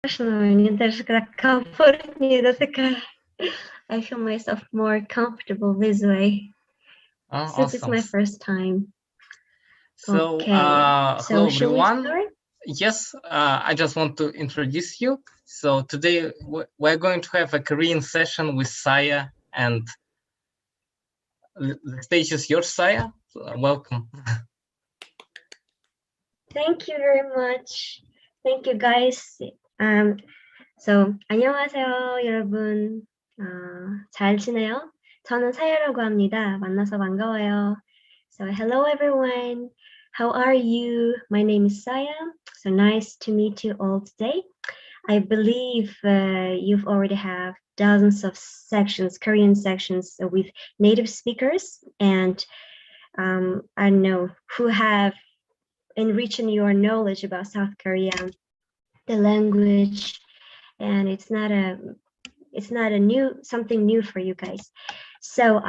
Мне даже так комфортнее, да, такая. I feel myself more comfortable this way. Since it's Awesome. my first time. So, Okay. hello So shall we everyone. start? Yes, I just want to introduce you. So today we're going to have a Korean session with Saya, and the stage is yours, Saya. Welcome. Thank you very much. Thank you, guys. So 안녕하세요, 여러분. 잘 지내요? 저는 사야라고 합니다. 만나서 반가워요. So hello, everyone. How are you? My name is Saya. So nice to meet you all today. I believe you've already have dozens of sections, Korean sections with native speakers, and I know who have enriched your knowledge about South Korea, the language, and it's not a new something new for you guys. So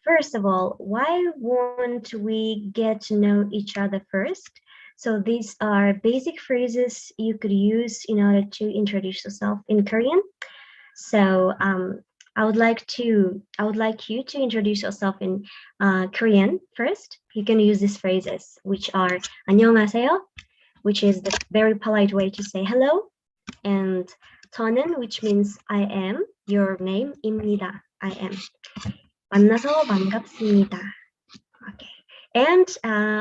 first of all, why won't we get to know each other first? So these are basic phrases you could use in order to introduce yourself in Korean. So I would like you to introduce yourself in Korean first. You can use these phrases, which are 안녕하세요, which is the very polite way to say hello, and 저는, which means I am, your name, 입니다, I am. 만나서 반갑습니다. Okay. And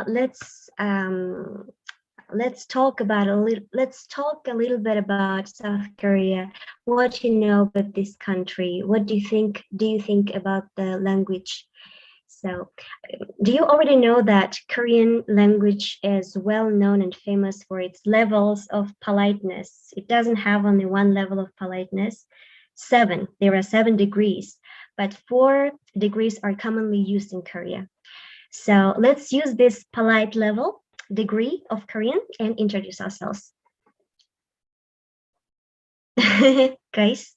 let's talk a little bit about South Korea. What you know about this country? What do you think about the language? So, do you already know that Korean language is well known and famous for its levels of politeness? It doesn't have only one level of politeness. There are 7 degrees, but 4 degrees are commonly used in Korea. So let's use this polite level degree of Korean and introduce ourselves. Guys.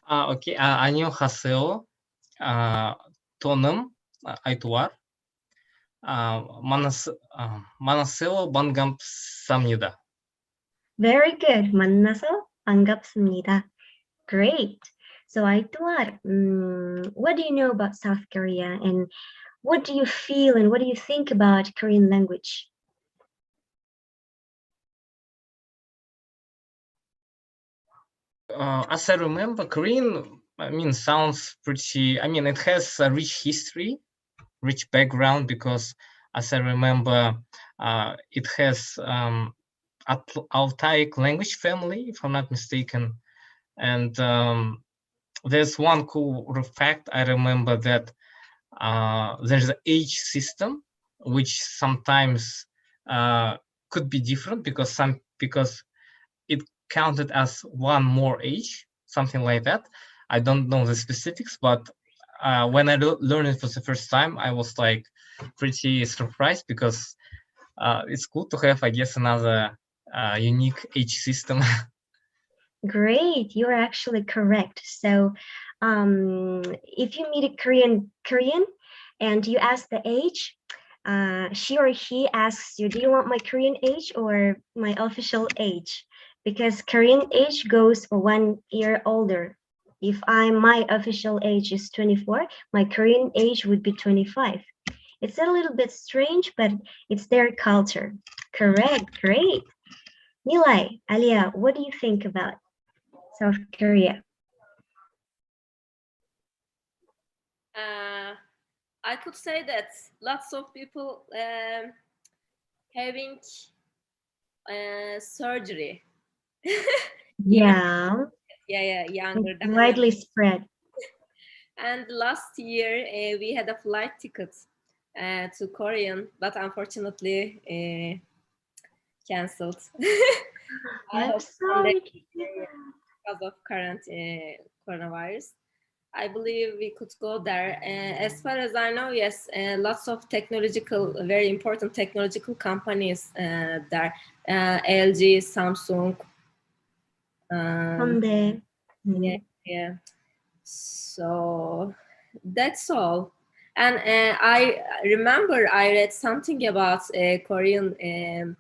Okay. 안녕하세요. 저는 Айтуар. 만나서 반갑습니다. Very good. 만나서 반갑습니다. Great. So Aituar, what do you know about South Korea, and what do you feel and what do you think about Korean language? As I remember, Korean, sounds pretty, it has a rich history, rich background, because as I remember, it has Altaic language family, if I'm not mistaken. And there's one cool fact I remember, that there's an age system, which sometimes could be different because it counted as one more age, something like that. I don't know the specifics, but when I learned it for the first time, I was like pretty surprised, because it's cool to have, I guess, another unique age system. Great, you're actually correct. So if you meet a Korean and you ask the age, she or he asks you, do you want my Korean age or my official age? Because Korean age goes for 1 year older. If my official age is 24, my Korean age would be 25. It's a little bit strange, but it's their culture. Correct, great. Nilay, Alia, what do you think about South Korea? I could say that lots of people having surgery. Yeah. Younger it's than widely spread. And last year we had a flight ticket to Korean, but unfortunately cancelled. I'm sorry because of current coronavirus. I believe we could go there. As far as I know, yes, lots of very important technological companies there. LG, Samsung. Hyundai. Yeah. So that's all. And I remember I read something about Korean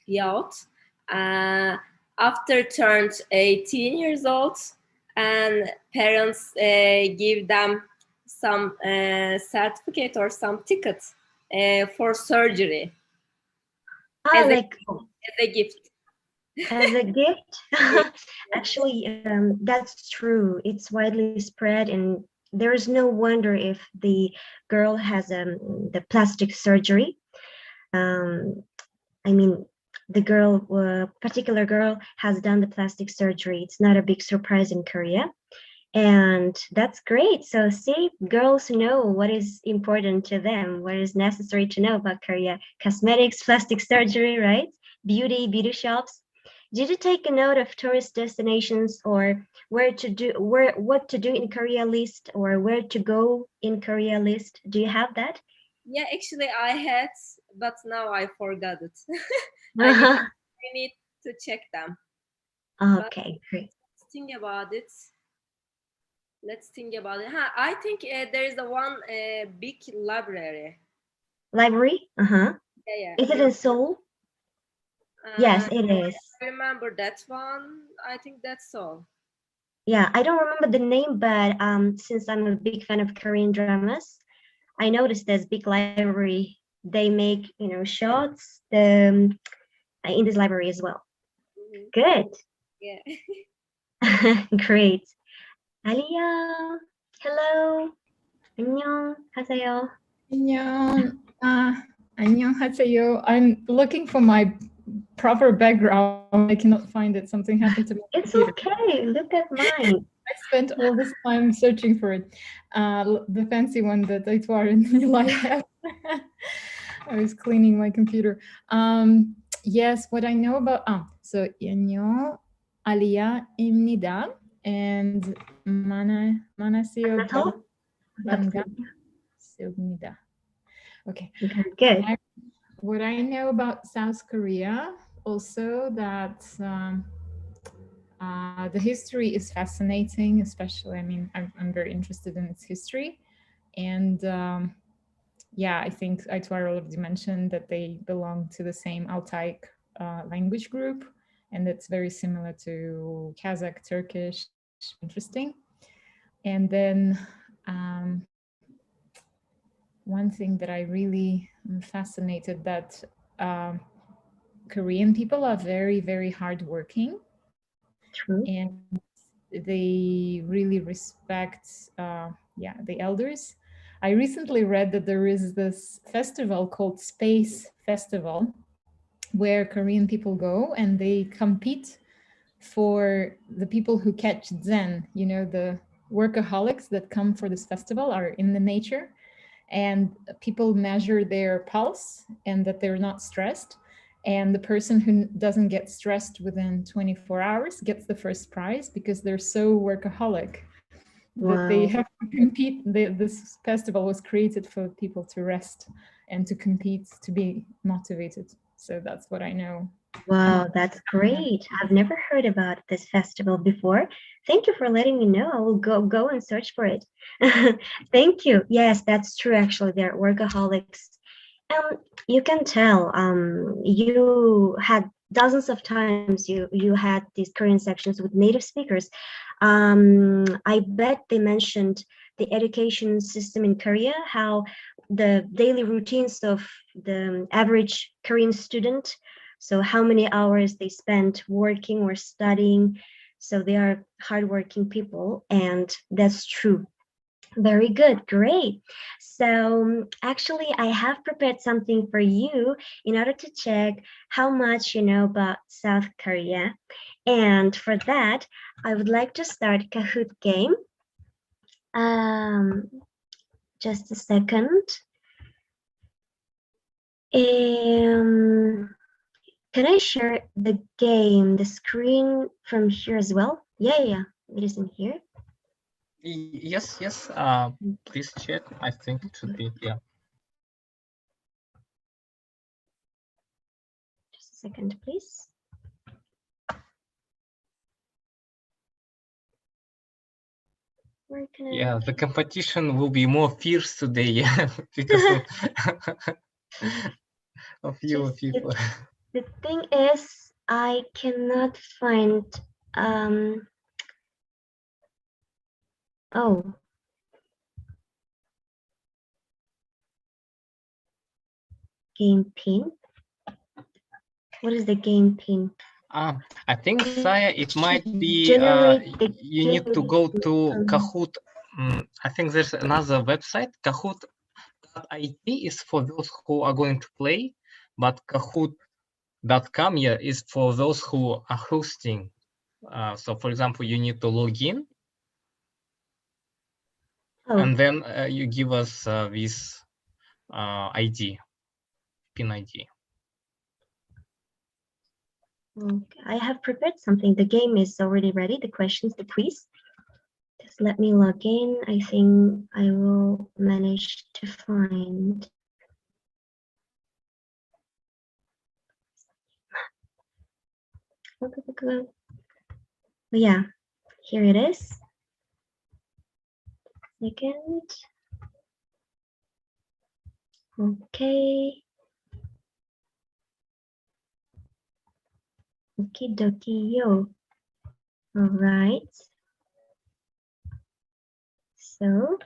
yacht. After turned 18 years old, and parents give them some certificate or some ticket for surgery Ah, as a, like as a gift. as a gift? Actually, that's true. It's widely spread, and there is no wonder if the girl has the plastic surgery. I mean, the girl, particular girl, has done the plastic surgery. It's not a big surprise in Korea. And that's great. So see, girls know what is important to them, what is necessary to know about Korea. Cosmetics, plastic surgery, right? Beauty shops. Did you take a note of tourist destinations or what to do in Korea list or where to go in Korea list? Do you have that? Yeah, actually I had, but now I forgot it. I need to check them. Okay, great. Let's think about it. I think there is a one big library. Library? Yeah. Is it in Seoul? Yes, it is. I remember that one. I think that's all. Yeah, I don't remember the name, but since I'm a big fan of Korean dramas, I noticed there's big library. They make, shots in this library as well. Good. Yeah. Great. Aliyah, hello. 안녕하세요. 안녕하세요. I'm looking for my proper background. I cannot find it. Something happened to me. It's okay. Look at mine. I spent all this time searching for it. The fancy one that Aitwar and Nilay have. I was cleaning my computer. Yes, what I know about so 안녕 Aliyah입니다 and 만나서 반갑습니다. Okay. Good. What I know about South Korea also that the history is fascinating, especially, I'm very interested in its history. And yeah, I think Aitwar already mentioned that they belong to the same Altaic language group, and it's very similar to Kazakh, Turkish, interesting. And then one thing that I really am fascinated that Korean people are very, very hardworking. True. And they really respect the elders. I recently read that there is this festival called Space Festival where Korean people go and they compete for the people who catch Zen. The workaholics that come for this festival are in the nature, and people measure their pulse and that they're not stressed. And the person who doesn't get stressed within 24 hours gets the first prize because they're so workaholic that they have to compete. This festival was created for people to rest and to compete, to be motivated. So that's what I know. Wow, that's great. I've never heard about this festival before. Thank you for letting me know. I will go and search for it. Thank you. Yes, that's true. Actually, they're workaholics. You can tell. You had dozens of times you had these Korean sections with native speakers. I bet they mentioned the education system in Korea, how the daily routines of the average Korean student. So how many hours they spend working or studying. So they are hardworking people, and that's true. Very good, great. So actually, I have prepared something for you in order to check how much you know about South Korea. And for that, I would like to start Kahoot game. Just a second. Can I share the game, the screen from here as well? Yeah, it is in here. Yes. Please check. I think it should be, yeah. Just a second, please. Yeah, the competition will be more fierce today, yeah, because of fewer people. The thing is, I cannot find, oh, game pin. What is the game pin? I think, Saya, it might be Generate the you need to go to Kahoot. I think there's another website. Kahoot.it is for those who are going to play, but Kahoot.com is for those who are hosting. So, for example, you need to log in, and then you give us this ID, pin ID. Okay, I have prepared something. The game is already ready. The questions, the quiz. Just let me log in. I think I will manage to find. Yeah, here it is. Second. Okay. Okie dokie yo. All right. So.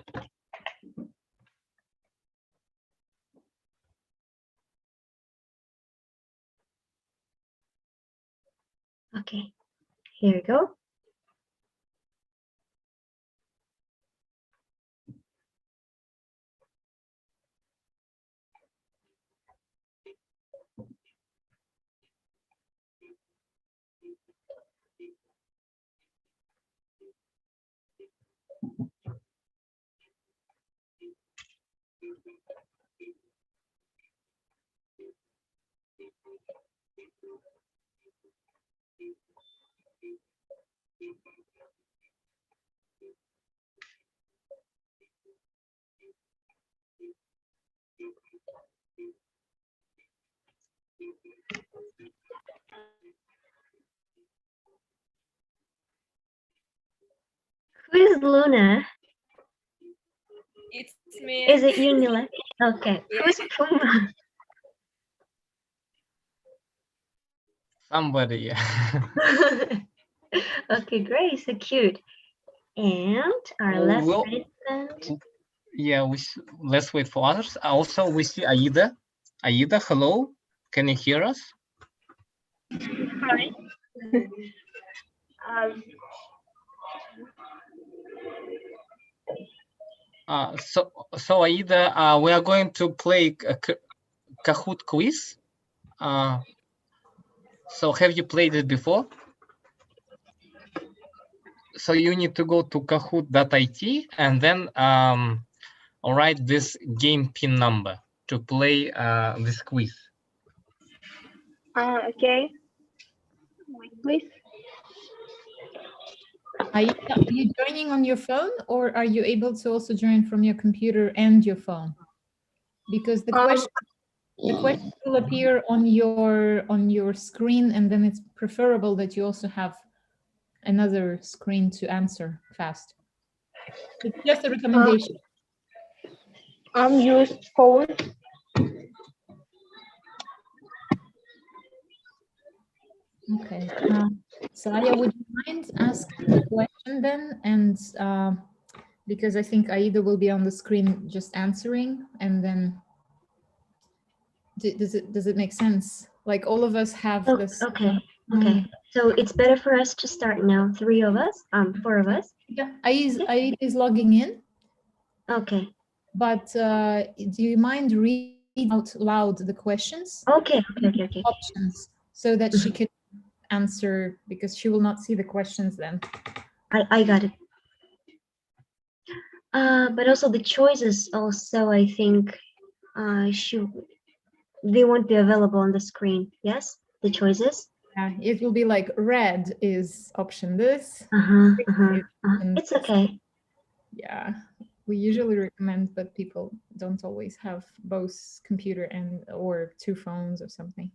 Okay, here we go. Who is Luna? It's me. Is it you, Nila? Okay. Yeah. Who's Puma? Somebody. Okay, great. So cute. And our Oh, last well, participant. Yeah, let's wait for others. Also, we see Aida. Aida, hello. Can you hear us? Hi. So Aida, we are going to play a Kahoot quiz. So have you played it before? So you need to go to kahoot.it and then write this game pin number to play this quiz. Okay. Wait, please. Are you joining on your phone, or are you able to also join from your computer and your phone? Because the question will appear on your screen, and then it's preferable that you also have another screen to answer fast. It's just a recommendation. Use phone. Okay. Saya, would you mind asking the question then? And because I think Aida will be on the screen just answering, and then does it make sense? Like all of us have this. Okay. Okay. So it's better for us to start now. 3 of us, 4 of us. Yeah, Aida is logging in. Okay. But do you mind reading out loud the questions? Okay. Options, so that she can answer, because she will not see the questions then. I got it. But also the choices also, I think, they won't be available on the screen. Yes, the choices. It will be like red is option this. It's okay. Yeah, we usually recommend, but people don't always have both computer and or 2 phones or something.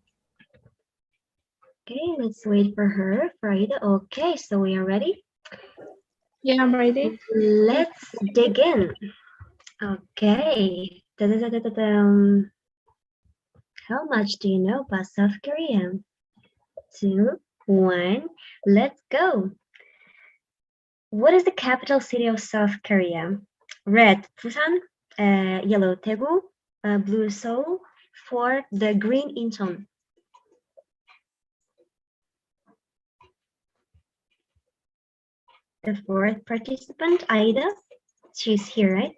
Okay, let's wait for her, Farida. Okay, so we are ready. Yeah, I'm ready. Let's dig in. Okay. How much do you know about South Korea? 2, 1. Let's go. What is the capital city of South Korea? Red, Busan, yellow, Daegu, blue, Seoul, 4, the green, Incheon. The fourth participant, Aida, she's here, right?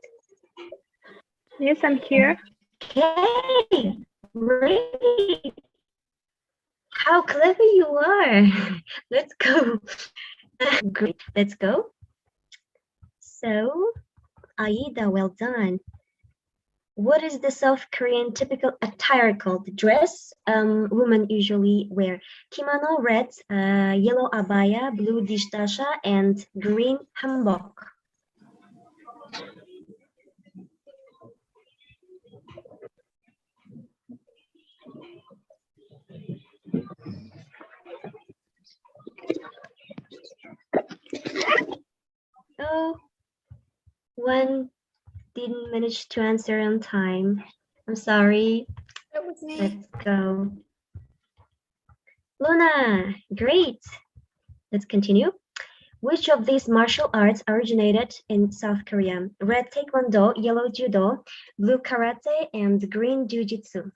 Yes, I'm here. Okay, great. How clever you are. Let's go. Great, let's go. So, Aida, well done. What is the South Korean typical attire called? Dress. Women usually wear kimono, red, yellow abaya, blue dishdasha, and green hanbok. Oh, one didn't manage to answer on time. I'm sorry. That was me. Let's go. Luna, great. Let's continue. Which of these martial arts originated in South Korea? Red Taekwondo, yellow Judo, blue Karate, and green Jiu-Jitsu.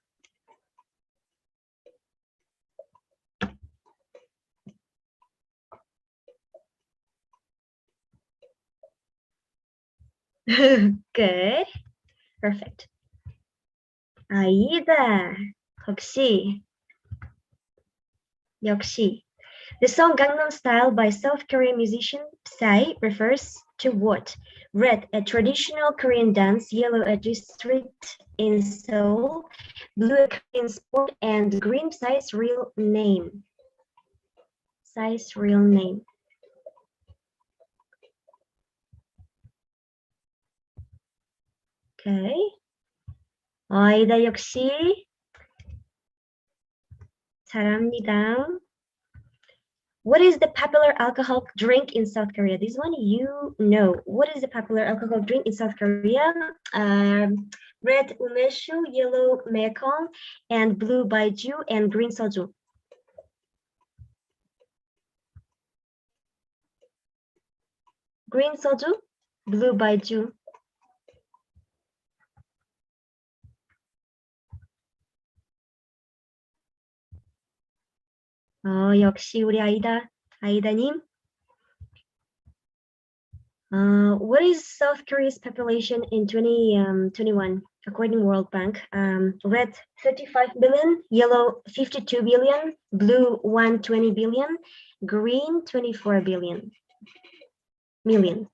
Good. Perfect. 아이다. 역시. The song Gangnam Style by South Korean musician Psy refers to what? Red, a traditional Korean dance, yellow, a district in Seoul, blue, a Korean sport, and green, Psy's real name. Psy's real name. Okay. 아이다 역시 잘합니다. What is the popular alcohol drink in South Korea? This one you know. What is the popular alcohol drink in South Korea? Red umeshu, yellow mekong, and blue baijiu, and green soju. Green soju, blue baijiu. 역시 우리 아이다님. What is South Korea's population in 2021 according to World Bank? Red 35 billion, yellow 52 billion, blue 120 billion, green 24 billion million.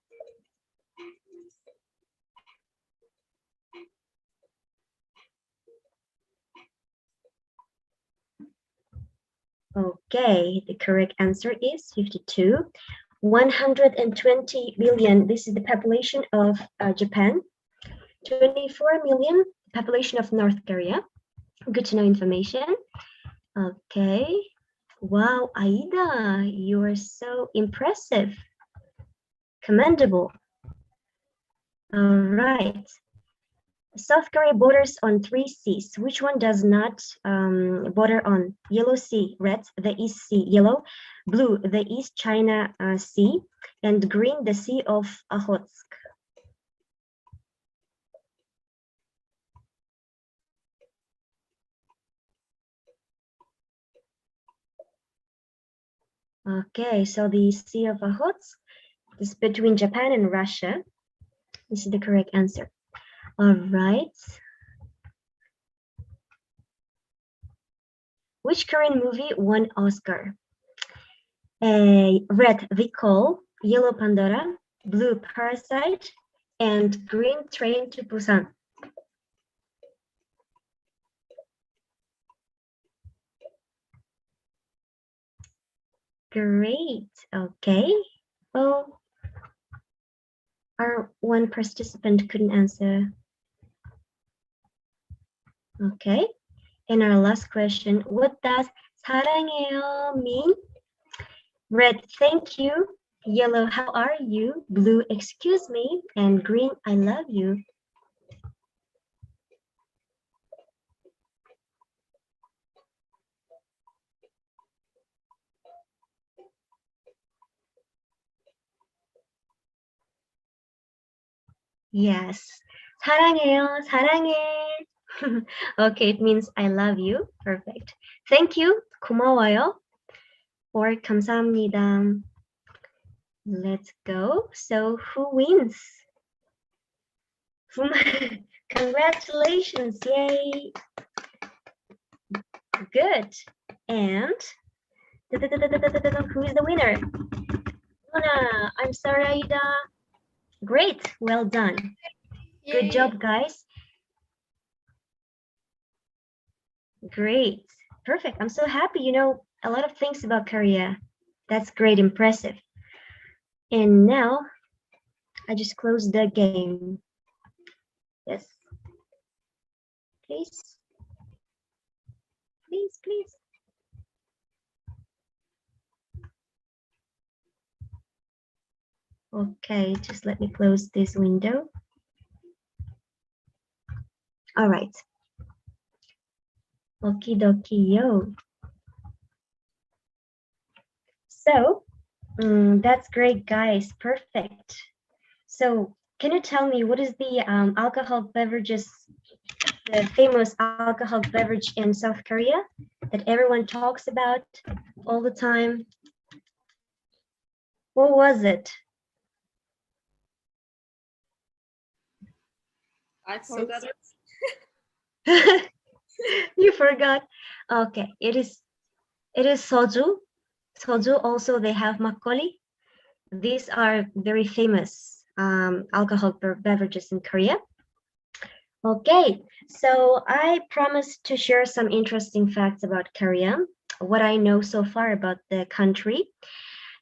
Okay, the correct answer is 52. 120 billion, this is the population of Japan. 24 million, population of North Korea. Good to know information. Okay. Wow, Aida, you are so impressive. Commendable. All right. South Korea borders on 3 seas. Which one does not border on? Yellow Sea, red, the East Sea, yellow, blue, the East China Sea, and green, the Sea of Okhotsk. Okay, so the Sea of Okhotsk is between Japan and Russia. This is the correct answer. All right. Which Korean movie won Oscar? Red, The Call, yellow, Pandora, blue, Parasite, and green, Train to Busan. Great. Okay. Well, our one participant couldn't answer. Okay. And our last question, what does 사랑해요 mean? Red, thank you. Yellow, how are you? Blue, excuse me. And green, I love you. Yes. 사랑해요. 사랑해. Okay, it means I love you. Perfect. Thank you. 고마워요. Or 감사합니다. Let's go. So who wins? Congratulations. Yay. Good. And who is the winner? Luna. I'm sorry, Aida. Great. Well done. Good job, guys. Great. Perfect. I'm so happy. You know a lot of things about Korea. That's great. Impressive. And now I just closed the game. Yes. Please. Please, please. Okay, just let me close this window. All right. Okie dokie, yo. So, that's great, guys. Perfect. So, can you tell me what is the alcohol beverages, the famous alcohol beverage in South Korea that everyone talks about all the time? What was it? I forgot. You forgot. Okay, it is soju. Soju. Also, they have makgeolli. These are very famous alcohol beverages in Korea. Okay, so I promised to share some interesting facts about Korea, what I know so far about the country.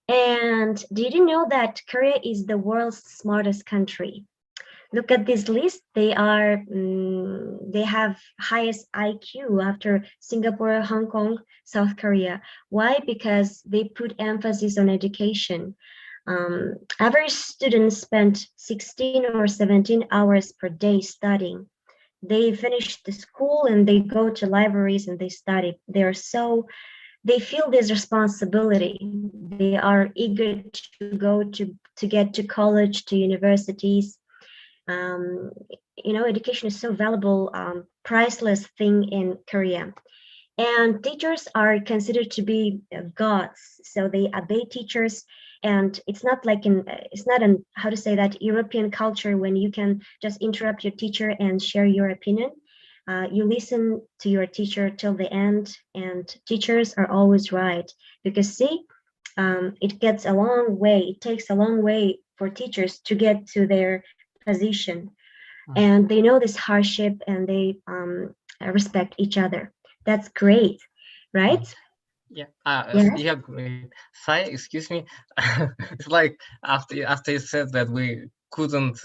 And did you know that Korea is the world's smartest country? Look at this list. They are they have highest IQ after Singapore, Hong Kong, South Korea. Why? Because they put emphasis on education. Average students spend 16 or 17 hours per day studying. They finish the school and they go to libraries and they study. They feel this responsibility. They are eager to go to get to college, to universities. You know, education is so valuable, priceless thing in Korea. And teachers are considered to be gods, so they obey teachers. And it's not like it's not an, how to say that, European culture when you can just interrupt your teacher and share your opinion. You listen to your teacher till the end, and teachers are always right. Because see, it gets a long way. It takes a long way for teachers to get to their position, and they know this hardship, and they respect each other. That's great, right? Yeah, Yes. yeah, great. Sai, excuse me. It's like after you said that we couldn't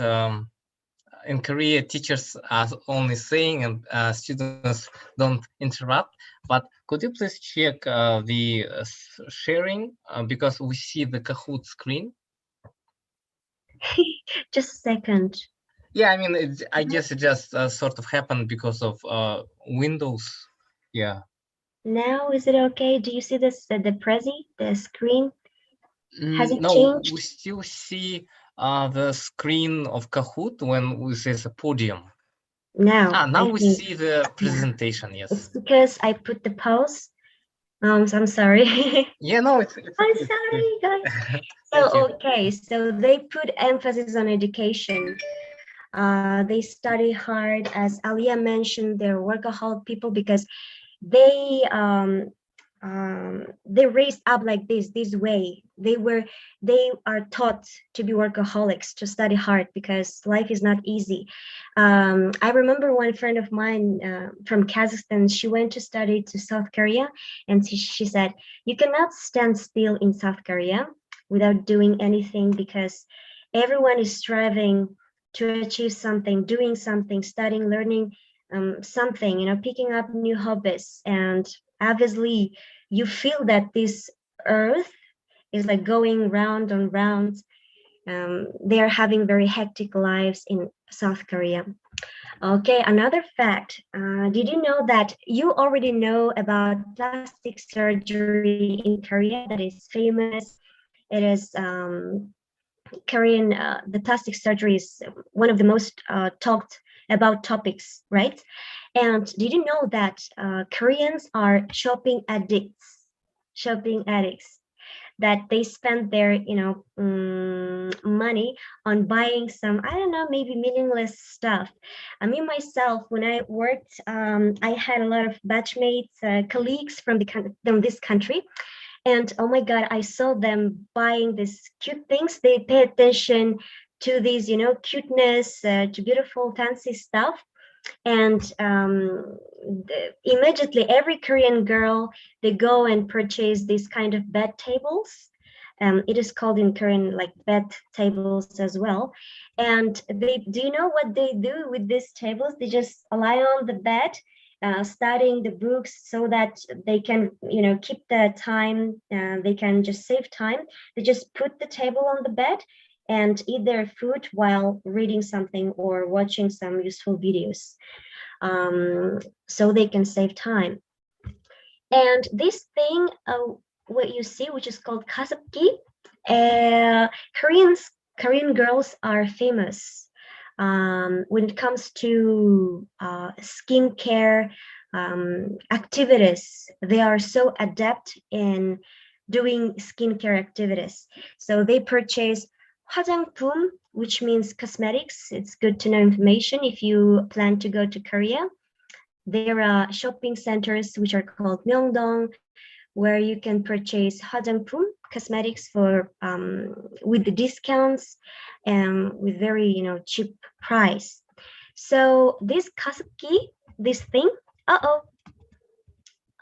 in Korea, teachers are only saying and students don't interrupt. But could you please check the sharing because we see the Kahoot screen? Just a second. Yeah, I mean, I guess it just sort of happened because of Windows. Yeah. Now is it okay? Do you see this the Prezi, the screen? Has it No, changed? we still see the screen of Kahoot when we say the podium. Now Now I we think see the presentation. Yes. it's because I put the pause. So I'm sorry. Yeah, no, it's I'm okay. sorry, guys. Thank you. So okay, so they put emphasis on education. They study hard, as Alia mentioned. They're workaholic people because they raised up like this way. They are taught to be workaholics, to study hard, because life is not easy. I remember one friend of mine from Kazakhstan. She went to study to South Korea, and she said, you cannot stand still in South Korea without doing anything, because everyone is striving to achieve something, doing something, studying, learning something, you know, picking up new hobbies. And obviously you feel that this earth is like going round and round. They are having very hectic lives in South Korea. Okay, another fact. Did you know that you already know about plastic surgery in Korea that is famous? It is Korean, the plastic surgery is one of the most talked about topics, right? And did you know that Koreans are shopping addicts? Shopping addicts, that they spend their money on buying some, I don't know, maybe meaningless stuff. I mean, myself, when I worked, I had a lot of batchmates, colleagues from this country, and oh my god, I saw them buying these cute things. They pay attention to these, cuteness, to beautiful fancy stuff. And immediately every Korean girl, they go and purchase these kind of bed tables. It is called in Korean like bed tables as well. And do you know what they do with these tables? They just lie on the bed, studying the books so that they can, keep the time. They can just save time. They just put the table on the bed and eat their food while reading something or watching some useful videos, so they can save time. And this thing, what you see, which is called kasapki, Korean girls are famous when it comes to skincare activities. They are so adept in doing skincare activities. So they purchase 화장품, which means cosmetics. It's good to know information if you plan to go to Korea. There are shopping centers which are called Myeongdong, where you can purchase 화장품, cosmetics for with the discounts and with very cheap price. So this kasapki, this thing,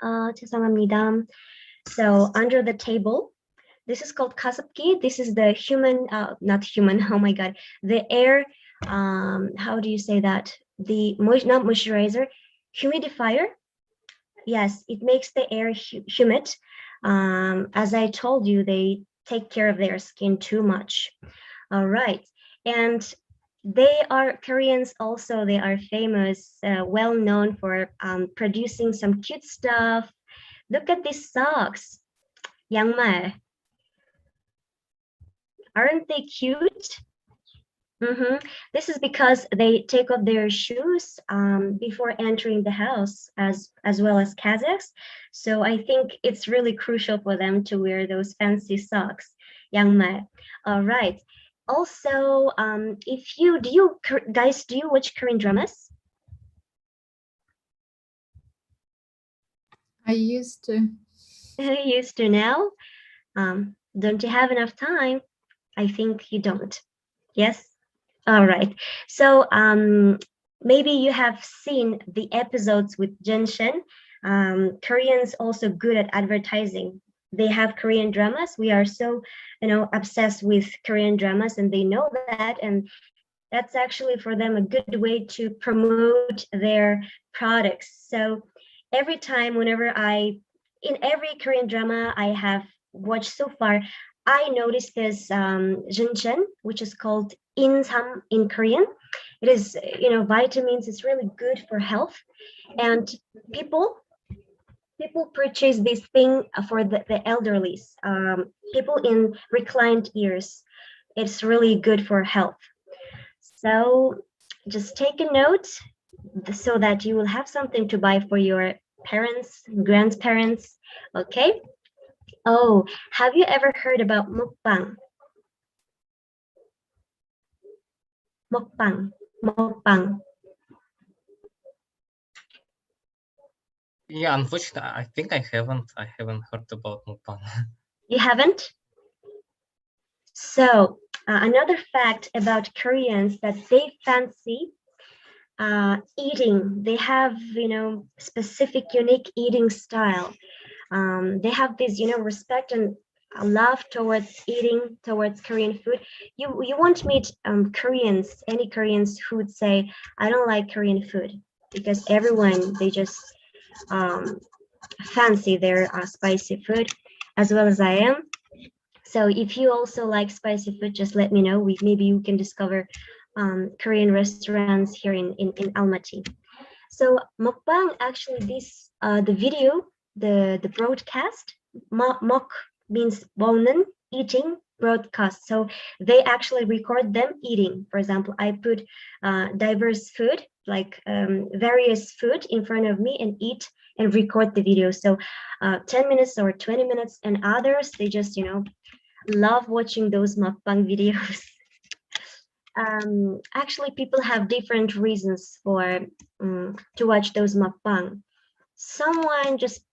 죄송합니다. So under the table, this is called kasapki. This is the human, not human, oh my god, the air, how do you say that? The not moisturizer, humidifier. Yes, it makes the air humid. As I told you, they take care of their skin too much. All right. And Koreans also, they are famous, well known for producing some cute stuff. Look at these socks. 양말. Aren't they cute? This is because they take off their shoes before entering the house, as well as Kazakhs. So I think it's really crucial for them to wear those fancy socks, 양말. All right. Also, do you watch Korean dramas? I used to. Used to now? Don't you have enough time? I think you don't. Yes? All right. So maybe you have seen the episodes with Genshin. Koreans also good at advertising. They have Korean dramas. We are so, obsessed with Korean dramas, and they know that. And that's actually for them a good way to promote their products. So every time, in every Korean drama I have watched so far, I noticed this Jinchen, which is called Insam in Korean. It is, vitamins. It's really good for health, and people purchase this thing for the elderly, people in reclined years. It's really good for health. So just take a note so that you will have something to buy for your parents, grandparents. Okay. Oh, have you ever heard about mukbang? Mukbang. Yeah, unfortunately, I think I haven't heard about mukbang. You haven't? So another fact about Koreans that they fancy eating. They have, specific, unique eating style. They have this, respect and love towards eating, towards Korean food. You won't meet any Koreans who would say, I don't like Korean food, because everyone, they just fancy their spicy food, as well as I am. So if you also like spicy food, just let me know. Maybe you can discover Korean restaurants here in Almaty. So mukbang, actually, the video, the broadcast, mok means 먹는, eating, broadcast. So they actually record them eating. For example, I put diverse food, like various food in front of me and eat and record the video. So 10 minutes or 20 minutes, and others, they just, love watching those mukbang videos. Actually, people have different reasons for to watch those mukbang. Someone just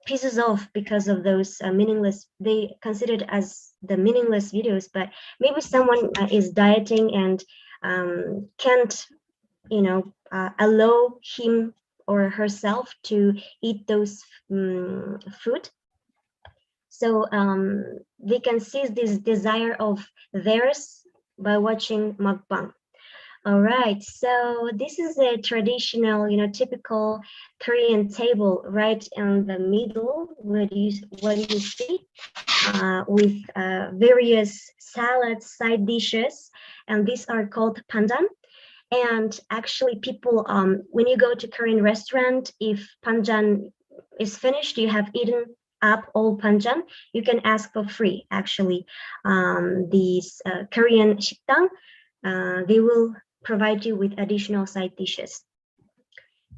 pisses off because of those meaningless, they consider it as the meaningless videos, but maybe someone is dieting and can't, allow him or herself to eat those food. So they can seize this desire of theirs by watching mukbang. All right, so this is a traditional, typical Korean table right in the middle. What do you see? With various salads, side dishes, and these are called panjan. And actually, people, when you go to Korean restaurant, if panjan is finished, you have eaten up all panjan, you can ask for free. Actually, these Korean 식당, they will provide you with additional side dishes.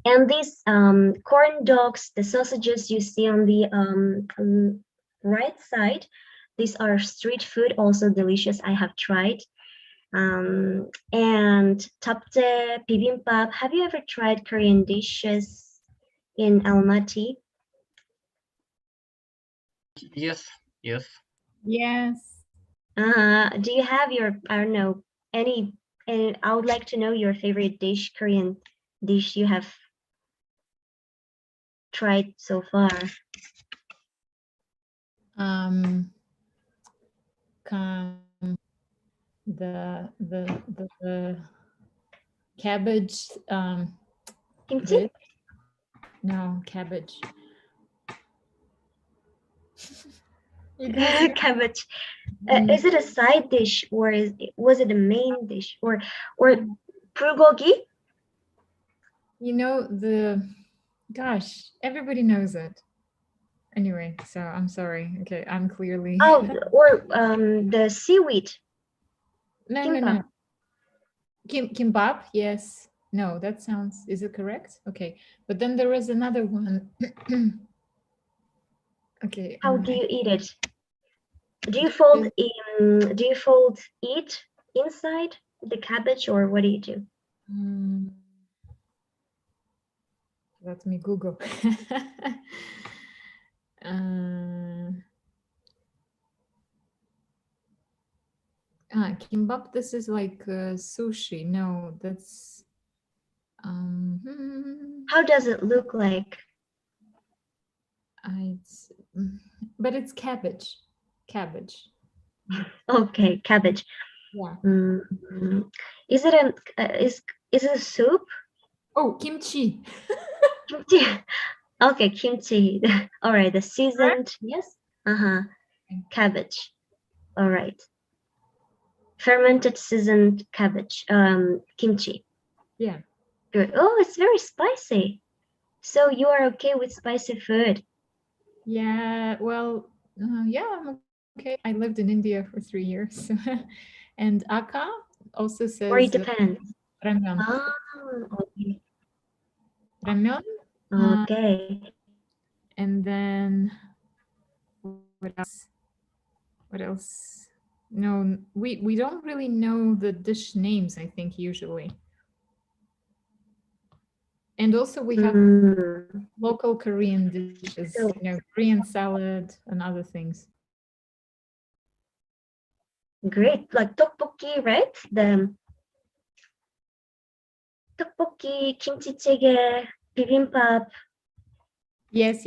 And these corn dogs, the sausages you see on the right side, these are street food, also delicious. I have tried. And tapje, bibimbap. Have you ever tried Korean dishes in Almaty? Yes. Yes. Do you have your, I don't know, any, and I would like to know your favorite dish, Korean dish you have tried so far. The cabbage Kimchi? dip. No, cabbage. You guys Cabbage. Is it a side dish, or was it a main dish, or bulgogi? Gosh, everybody knows it. Anyway, so I'm sorry. Okay, I'm clearly. Oh, or the seaweed. No. Kimbap, yes. No, that sounds, is it correct? Okay, but then there is another one. Okay. How do you eat it? Do you fold in? Do you fold it inside the cabbage, or what do you do? Let me Google. Kimbap, this is like sushi. No, that's How does it look like? But it's cabbage. Okay, cabbage. Yeah. Is it is it a soup? Oh, kimchi. Kimchi. Okay, kimchi. All right, the seasoned. Yes. Cabbage. All right. Fermented seasoned cabbage. Kimchi. Yeah. Good. Oh, it's very spicy. So you are okay with spicy food? Yeah. Well, yeah, I'm okay. I lived in India for 3 years, and Aka also says. Or it depends. Ramyeon. Oh, okay. Ramyeon. Okay. And then what else? No, we don't really know the dish names, I think, usually. And also we have local Korean dishes, Korean salad and other things. Great, like tteokbokki, right? The tteokbokki, kimchi jjigae, bibimbap. Yes.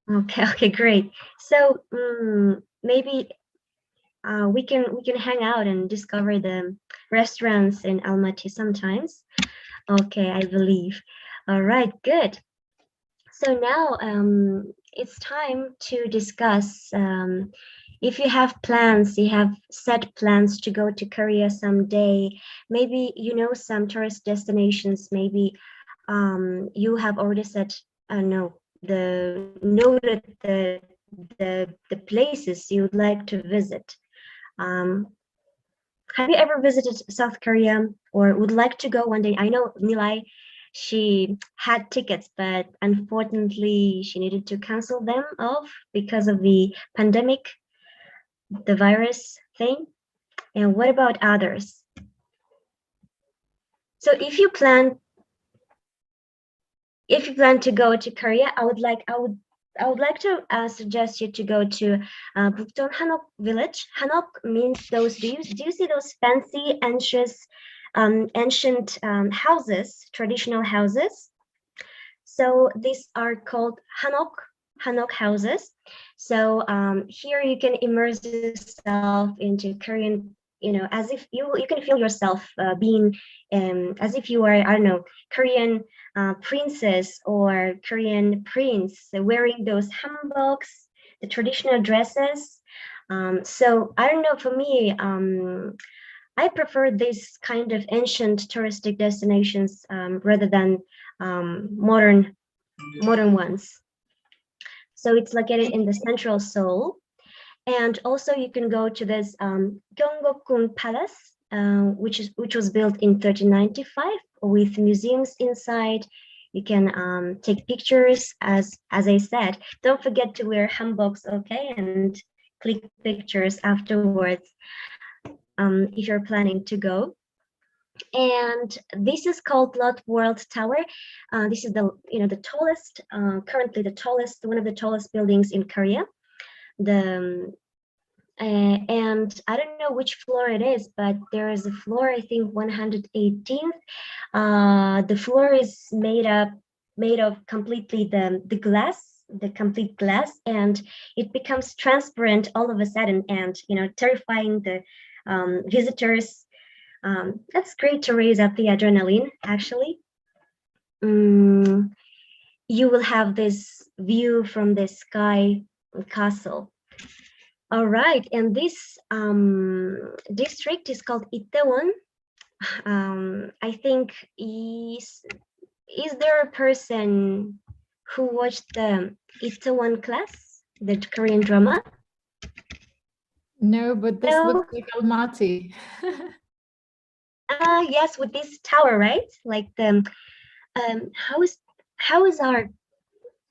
Okay, great. So maybe we can hang out and discover the restaurants in Almaty sometimes. Okay, I believe. All right, good. So now it's time to discuss. If you have plans, you have set plans to go to Korea someday, maybe you know some tourist destinations, maybe you have already set, noted the places you would like to visit. Have you ever visited South Korea or would like to go one day? I know Nilay, she had tickets, but unfortunately she needed to cancel them off because of the pandemic, the virus thing. And what about others? So if you plan to go to Korea, I would like to suggest you to go to Bukdong Hanok village. Hanok means those. Do you see those fancy ancient houses, traditional houses? So these are called Hanok houses. So here you can immerse yourself into Korean, as if you can feel yourself being as if you are, I don't know, Korean princess or Korean prince wearing those hanboks, the traditional dresses. So I don't know, for me, I prefer this kind of ancient touristic destinations rather than modern ones. So it's located in the central Seoul. And also you can go to this Gyeonggukgung Palace, which was built in 1395 with museums inside. You can take pictures, as I said. Don't forget to wear hanboks, okay, and click pictures afterwards if you're planning to go. And this is called Lot World Tower. This is the tallest, currently the tallest, one of the tallest buildings in Korea. And I don't know which floor it is, but there is a floor, I think 118th. The floor is made of completely the glass, the complete glass, and it becomes transparent all of a sudden, and terrifying the visitors. That's great to raise up the adrenaline, actually. You will have this view from the sky castle. All right, and this district is called Itaewon. I think is there a person who watched the Itaewon Class, the Korean drama? No, but this No. looks like Almaty. Yes, with this tower, right? Like the how is our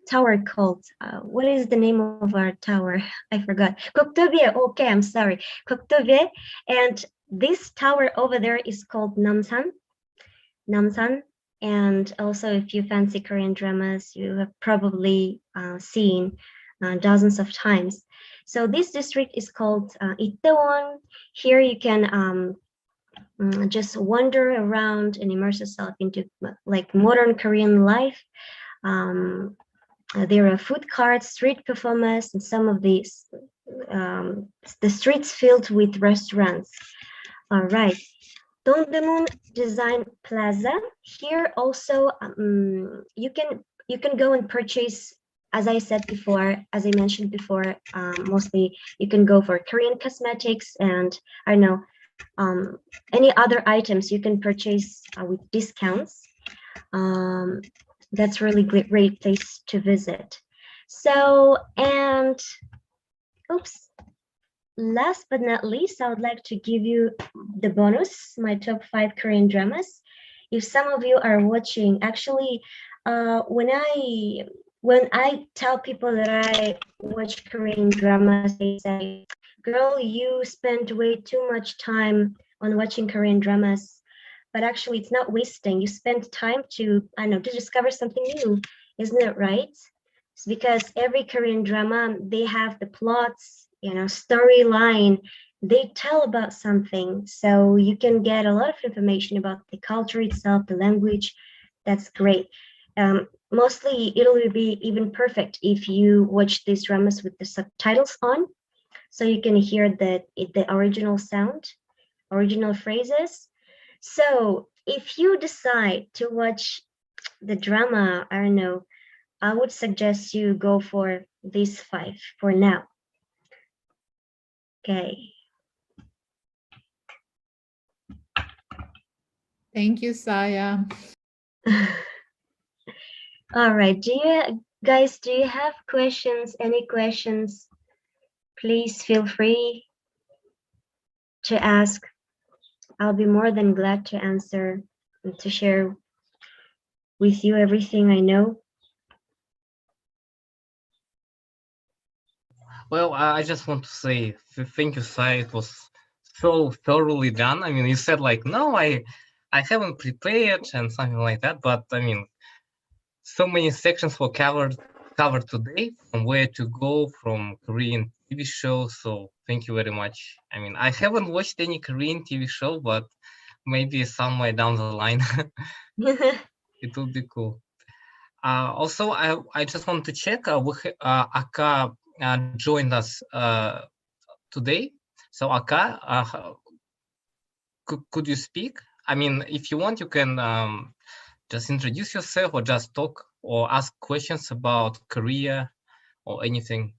tower called? What is the name of our tower? I forgot. Gokdobye. Okay, I'm sorry. Gokdobye. And this tower over there is called Namsan. Namsan. And also, if you fancy Korean dramas, you have probably seen dozens of times. So this district is called Itaewon. Here you can just wander around and immerse yourself into like modern Korean life. There are food carts, street performers, and some of these the streets filled with restaurants. All right, Dongdaemun Design Plaza. Here also you can go and purchase, as I said before, as I mentioned before, mostly you can go for Korean cosmetics and I don't know, any other items you can purchase with discounts. That's really great place to visit. So, and oops, last but not least, I would like to give you the bonus, my top 5 Korean dramas. If some of you are watching, actually, when I tell people that I watch Korean dramas, they say, girl, you spend way too much time on watching Korean dramas. But actually it's not wasting. You spend time to, I don't know, to discover something new, isn't it right? It's because every Korean drama, they have the plots, storyline, they tell about something. So you can get a lot of information about the culture itself, the language. That's great. Mostly it'll be even perfect if you watch these dramas with the subtitles on, so you can hear the original sound, original phrases. So if you decide to watch the drama, I don't know, I would suggest you go for these 5 for now. Okay. Thank you, Saya. All right. Do you have questions? Any questions? Please feel free. to ask, I'll be more than glad to answer and to share with you everything I know. Well, I just want to say thank you, Sai. It was so thoroughly done. I mean, you said like, no, I haven't prepared and something like that, but I mean, so many sections were covered today, from where to go, from Korean TV shows. So thank you very much. I mean, I haven't watched any Korean TV show, but maybe somewhere down the line it would be cool. Also, I just want to check. Aka joined us today. So Aka, could you speak? I mean, if you want, you can just introduce yourself, or just talk or ask questions about Korea or anything.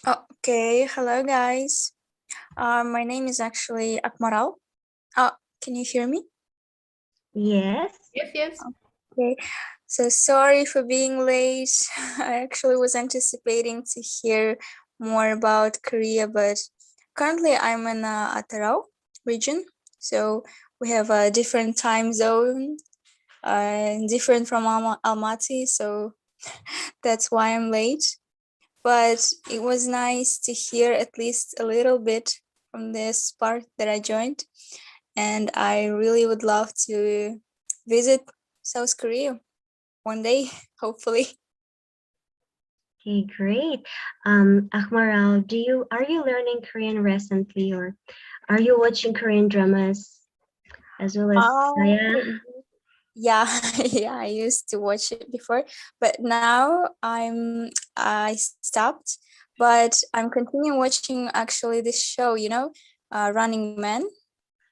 Okay, hello guys. My name is actually Akmaral. Can you hear me? Yes. Yes, yes. Okay, so sorry for being late. I actually was anticipating to hear more about Korea, but currently I'm in Atarao region, so we have a different time zone, different from Almaty, so that's why I'm late. But it was nice to hear at least a little bit from this part that I joined. And I really would love to visit South Korea one day, hopefully. Okay, great. Akmaral, are you learning Korean recently, or are you watching Korean dramas as well as Saya? Yeah, yeah, I used to watch it before, but now I stopped. But I'm continuing watching actually this show, Running Man.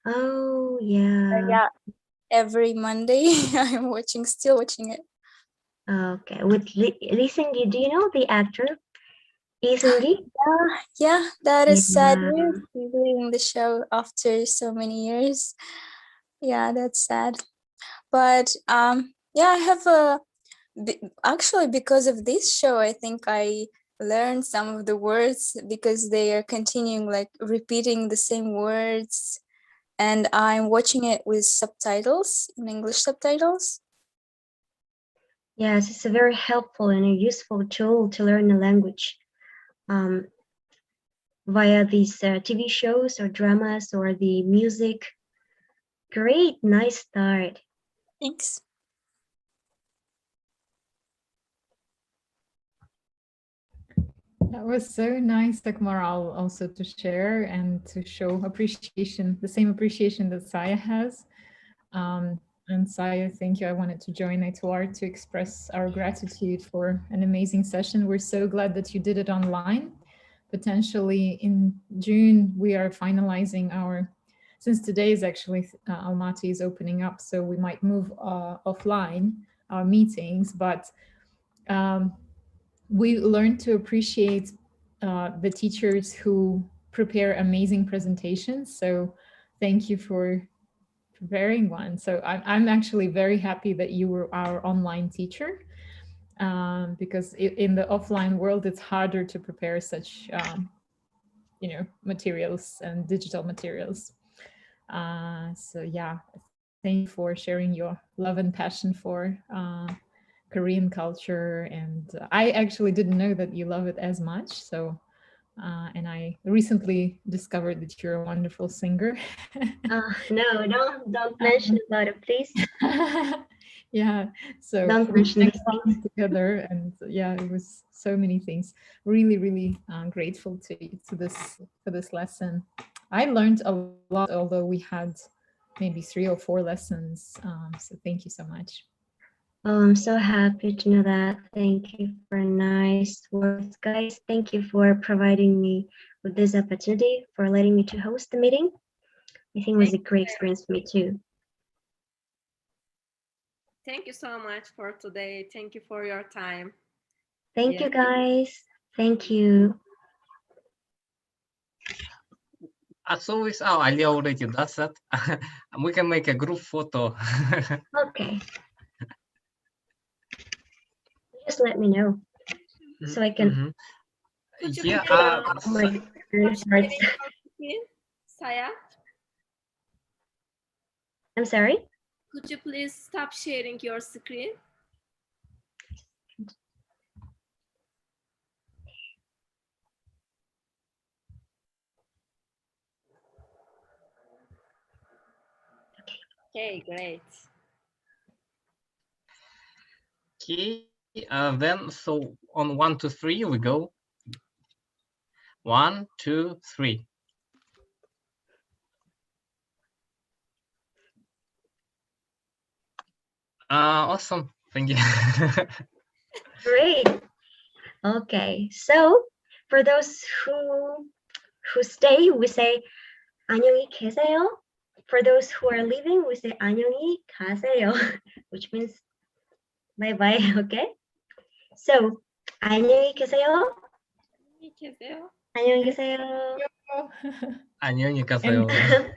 Oh, yeah. Yeah, every Monday I'm still watching it. Okay, with Lee Seung-gi, do you know the actor Lee Seung-gi? Yeah, that is sad Yeah. news. He's leaving the show after so many years. Yeah, that's sad. But yeah, I have actually, because of this show, I think I learned some of the words because they are continuing like repeating the same words, and I'm watching it with subtitles, in English subtitles. Yes, it's a very helpful and a useful tool to learn a language via these TV shows or dramas or the music. Great, nice start. Thanks. That was so nice, Akmaral, also to share and to show appreciation, the same appreciation that Saya has. And Saya, thank you. I wanted to join Etoile to express our gratitude for an amazing session. We're so glad that you did it online. Potentially in June, we are finalizing since today is actually Almaty is opening up, so we might move offline our meetings, but we learned to appreciate the teachers who prepare amazing presentations. So thank you for preparing one. So I'm actually very happy that you were our online teacher, because in the offline world, it's harder to prepare such, materials and digital materials. So yeah, thank you for sharing your love and passion for Korean culture. And I actually didn't know that you love it as much. So, and I recently discovered that you're a wonderful singer. No, don't mention about it, please. Yeah, so Don't we mention sang this songs together, and yeah, it was so many things. Really, really grateful to this lesson. I learned a lot, although we had maybe 3 or 4 lessons. So thank you so much. Oh, I'm so happy to know that. Thank you for nice words, guys. Thank you for providing me with this opportunity, for letting me to host the meeting. I think it was a great experience for me too. Thank you so much for today. Thank you for your time. Thank you, guys. Thank you. As always, Alia already does that. We can make a group photo. Okay. Just let me know so I can. Yeah. My really hard. Saya, I'm sorry. could you please stop sharing your screen? Okay, great. Okay, then so on 1, 2, 3 we go. 1, 2, 3. Awesome, thank you. Great. Okay, so for those who stay, we say 안녕히 계세요. For those who are leaving, we say 안녕히 가세요, which means bye bye. Okay. So 안녕히 계세요. 안녕히 계세요. 안녕히 계세요. 안녕히 가세요. And